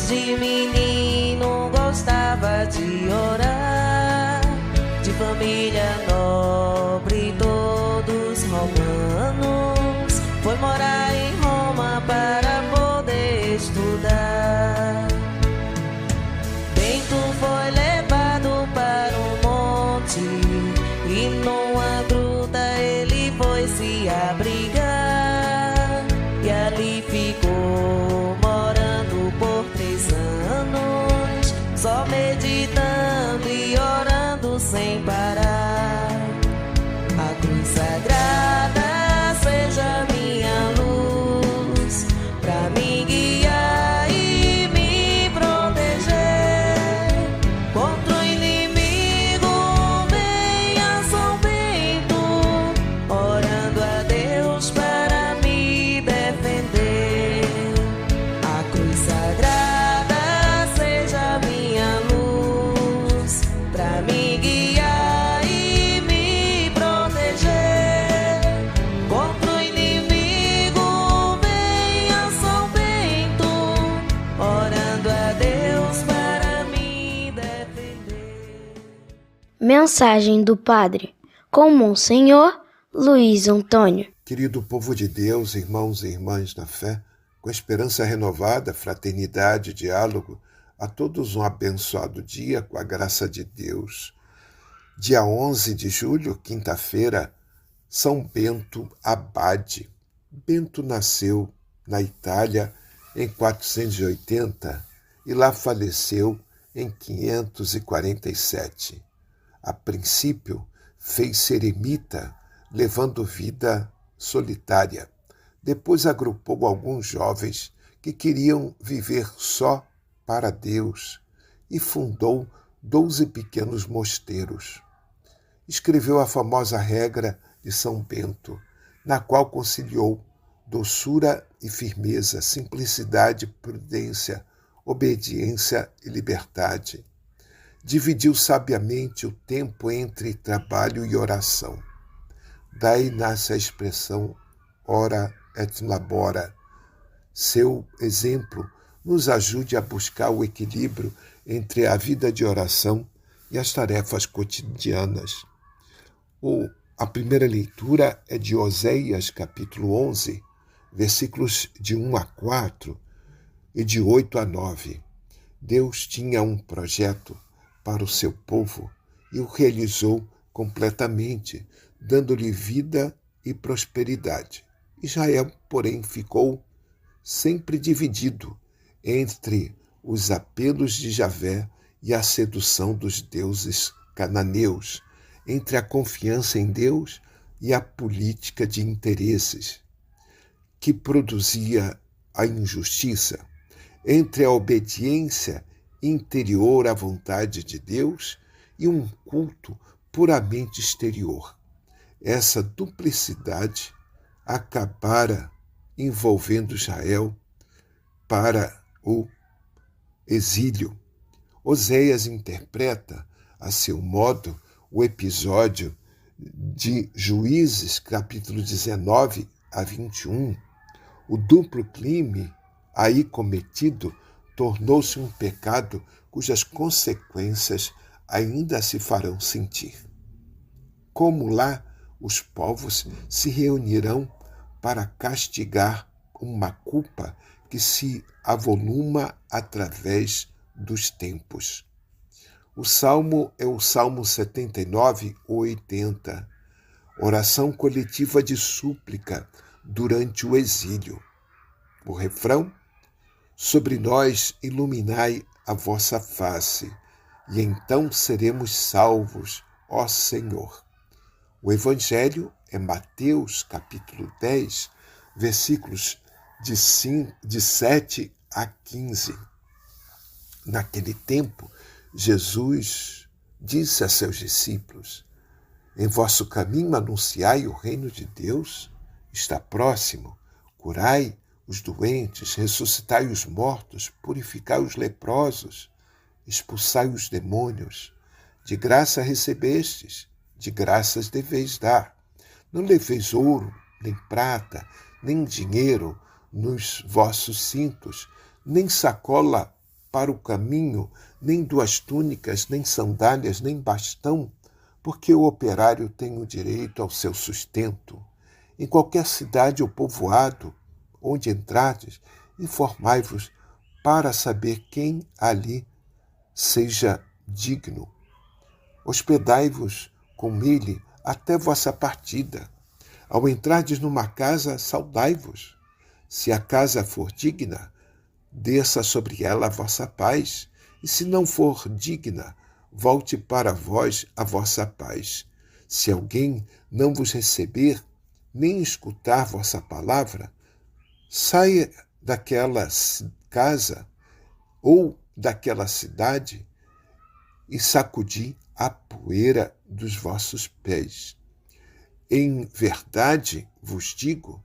De menino gostava de orar, de família nobre, todos romanos. Foi morar em Roma para poder estudar. Bento foi levado para um monte e numa gruta ele foi se abrigar. E ali ficou morando por 3 anos, só meditando e orando sem parar. A cruz sagrada seja minha luz, pra me guiar e me proteger contra o inimigo. Venha São Bento, orando a Deus para me defender. A cruz sagrada seja minha luz, pra me guiar e me proteger contra o inimigo. Venha São Bento, orando a Deus para me defender. Mensagem do Padre com Monsenhor Luiz Antônio. Querido povo de Deus, irmãos e irmãs na fé, com esperança renovada, fraternidade, diálogo, a todos um abençoado dia com a graça de Deus. Dia 11 de julho, quinta-feira, São Bento Abade. Bento nasceu na Itália em 480 e lá faleceu em 547. A princípio, fez-se eremita, levando vida solitária. Depois agrupou alguns jovens que queriam viver só para Deus e fundou 12 pequenos mosteiros. Escreveu a famosa regra de São Bento, na qual conciliou doçura e firmeza, simplicidade, prudência, obediência e liberdade. Dividiu sabiamente o tempo entre trabalho e oração. Daí nasce a expressão ora et labora. Seu exemplo nos ajude a buscar o equilíbrio entre a vida de oração e as tarefas cotidianas. A primeira leitura é de Oséias, capítulo 11, versículos de 1 a 4 e de 8 a 9. Deus tinha um projeto para o seu povo e o realizou completamente, dando-lhe vida e prosperidade. Israel, porém, ficou sempre dividido entre os apelos de Javé e a sedução dos deuses cananeus, entre a confiança em Deus e a política de interesses, que produzia a injustiça, entre a obediência interior à vontade de Deus e um culto puramente exterior. Essa duplicidade acabara envolvendo Israel para o exílio. Oséias interpreta, a seu modo, o episódio de Juízes, capítulo 19 a 21. O duplo crime aí cometido tornou-se um pecado cujas consequências ainda se farão sentir. Como lá os povos se reunirão para castigar uma culpa que se avoluma através dos tempos. O salmo é o Salmo 79 ou 80, oração coletiva de súplica durante o exílio. O refrão: sobre nós iluminai a vossa face, e então seremos salvos, ó Senhor. O Evangelho é Mateus, capítulo 10, versículos de 7 a 15. Naquele tempo, Jesus disse a seus discípulos: em vosso caminho anunciai o reino de Deus, está próximo, curai os doentes, ressuscitai os mortos, purificai os leprosos, expulsai os demônios. De graça recebestes, de graças deveis dar. Não leveis ouro, nem prata, nem dinheiro nos vossos cintos, nem sacola para o caminho nem 2 túnicas, nem sandálias, nem bastão, porque o operário tem o direito ao seu sustento. Em qualquer cidade ou povoado onde entrardes, informai-vos para saber quem ali seja digno. Hospedai-vos com ele até vossa partida. Ao entrardes numa casa, saudai-vos. Se a casa for digna, desça sobre ela a vossa paz, e se não for digna, volte para vós a vossa paz. Se alguém não vos receber, nem escutar vossa palavra, saia daquela casa ou daquela cidade e sacudi a poeira dos vossos pés. Em verdade vos digo,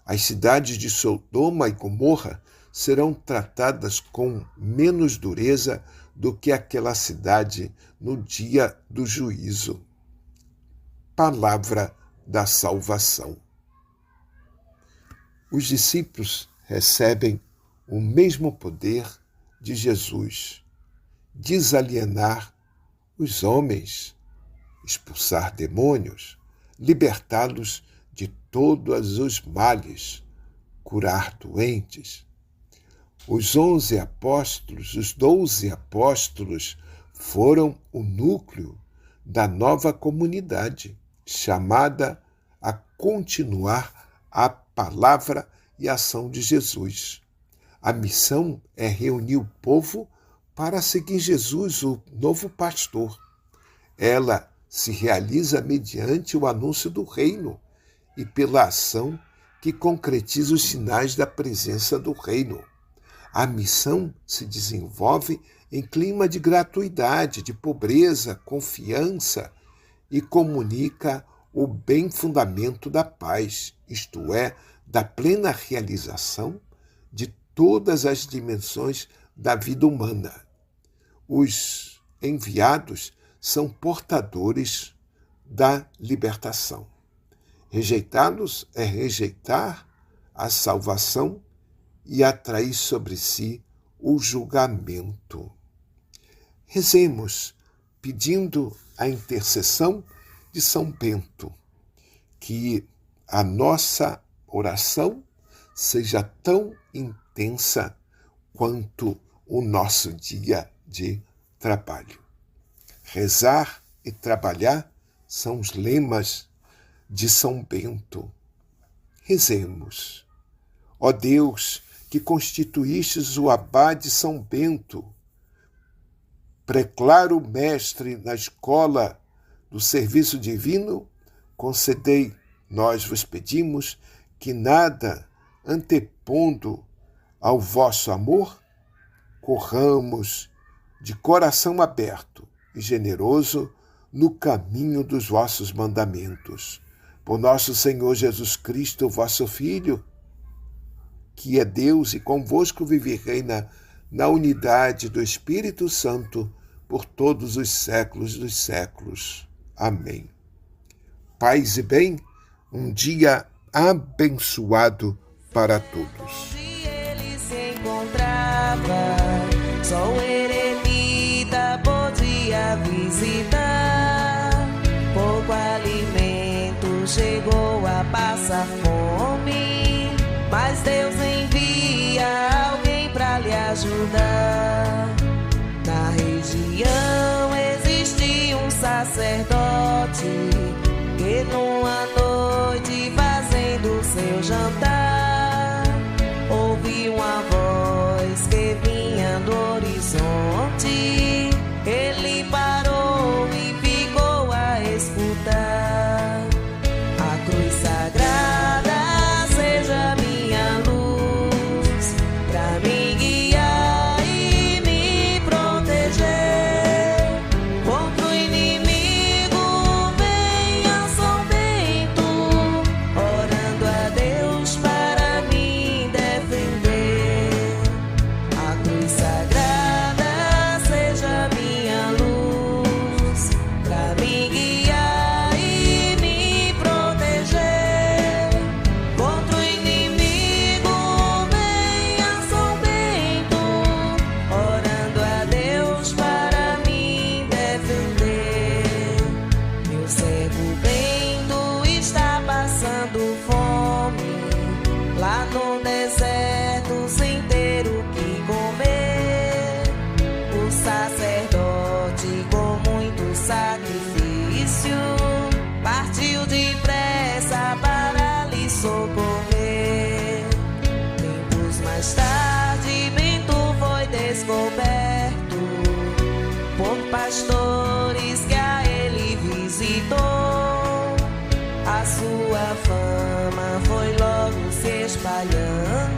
as cidades de Sodoma e Gomorra serão tratadas com menos dureza do que aquela cidade no dia do juízo. Palavra da salvação. Os discípulos recebem o mesmo poder de Jesus: desalienar os homens, expulsar demônios, libertá-los de todos os males, curar doentes. Os 12 apóstolos foram o núcleo da nova comunidade, chamada a continuar a palavra e a ação de Jesus. A missão é reunir o povo para seguir Jesus, o novo pastor. Ela se realiza mediante o anúncio do reino e pela ação que concretiza os sinais da presença do reino. A missão se desenvolve em clima de gratuidade, de pobreza, confiança e comunica o bem fundamento da paz, isto é, da plena realização de todas as dimensões da vida humana. Os enviados são portadores da libertação. Rejeitá-los é rejeitar a salvação e atrair sobre si o julgamento. Rezemos pedindo a intercessão de São Bento, que a nossa oração seja tão intensa quanto o nosso dia de trabalho. Rezar e trabalhar são os lemas de São Bento. Rezemos. Ó Deus, que constituístes o abade São Bento, preclaro mestre na escola do serviço divino, concedei, nós vos pedimos, que nada antepondo ao vosso amor, corramos de coração aberto e generoso no caminho dos vossos mandamentos. Por nosso Senhor Jesus Cristo, vosso Filho, que é Deus e convosco vive e reina na unidade do Espírito Santo por todos os séculos dos séculos. Amém. Paz e bem, um dia abençoado para todos. Onde ele se encontrava, só o eremita podia visitar. Pouco alimento chegou a passar fome, mas Deus envia alguém para lhe ajudar. Na região existia um sacerdote que numa noite fazendo seu jantar ouviu uma voz que vinha do horizonte. Ele parou e ficou a escutar. A cruz sagrada seja minha luz, pra me guiar e me proteger. Contra o inimigo venha São Bento, orando a Deus. descoberto por pastores que a ele visitou. A sua fama foi logo se espalhando.